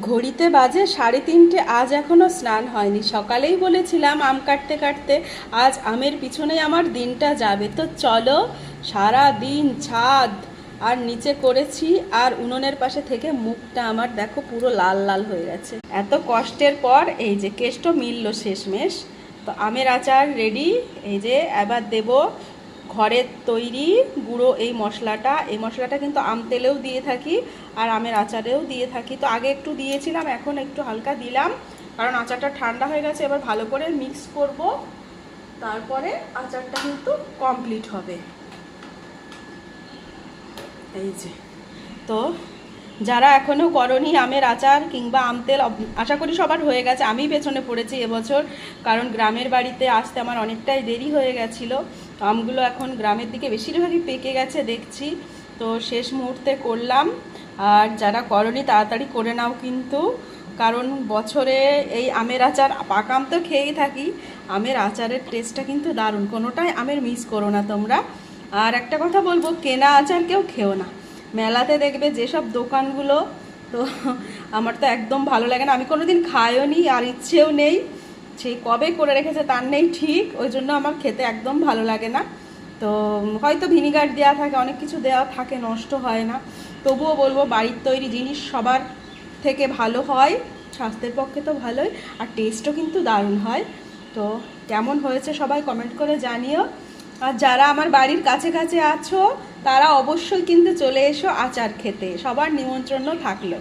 ঘড়িতে বাজে 3:30। আজ এখনো স্নান হয়নি। সকালেই বলেছিলাম আম কাটতে কাটতে আজ আমের পিছনেই আমার দিনটা যাবে। তো চলো, সারা দিন ছাদ আর নিচে করেছি, আর উনুনের পাশে থেকে মুখটা আমার দেখো পুরো লাল লাল হয়ে গেছে। এত কষ্টের পর এই যে কেষ্ট মিলল শেষমেশ। তো আমের আচার রেডি। এই যে এবার দেব ঘরের তৈরি গুঁড়ো এই মশলাটা কিন্তু আম তেলেও দিয়ে থাকি আর আমের আচারেও দিয়ে থাকি। তো আগে একটু দিয়েছিলাম, এখন একটু হালকা দিলাম, কারণ আচারটা ঠান্ডা হয়ে গেছে। এবার ভালো করে মিক্স করব, তারপরে আচারটা কিন্তু কমপ্লিট হবে। এই যে, তো যারা এখনও করনি আমের আচার কিংবা আম তেল, আশা করি সবার হয়ে গেছে। আমি পেছনে পড়েছি এবছর, কারণ গ্রামের বাড়িতে আসতে আমার অনেকটাই দেরি হয়ে গেছিলো। আমগুলো এখন গ্রামের দিকে বেশিরভাগই পেকে গেছে দেখছি, তো শেষ মুহূর্তে করলাম। আর যারা করনি তাড়াতাড়ি করে নাও কিন্তু, কারণ বছরে এই আমের আচার, পাকা আম তো খেয়েই থাকি, আমের আচারের টেস্টটা কিন্তু দারুণ। কোনোটাই আমের মিস করো না তোমরা। আর একটা কথা বলবো, কেনা আচার কেউ খেও না। মেলাতে দেখবে যেসব দোকানগুলো, তো আমার তো একদম ভালো লাগে না। আমি কোনোদিন খাইও নি আর ইচ্ছেও নেই, সেই কবে করে রেখেছে তার নেই ঠিক, ওই জন্য আমার খেতে একদম ভালো লাগে না। তো হয়তো ভিনিগার দেওয়া থাকে, অনেক কিছু দেওয়া থাকে, নষ্ট হয় না। তবুও বলবো বাড়ির তৈরি জিনিস সবার থেকে ভালো হয়, স্বাস্থ্যের পক্ষে তো ভালোই, আর টেস্টও কিন্তু দারুণ হয়। তো কেমন হয়েছে সবাই কমেন্ট করে জানিও। আর যারা আমার বাড়ির কাছে কাছে আছো তারা অবশ্যই কিন্তু চলে এসো আচার খেতে, সবার নিমন্ত্রণ থাকলো।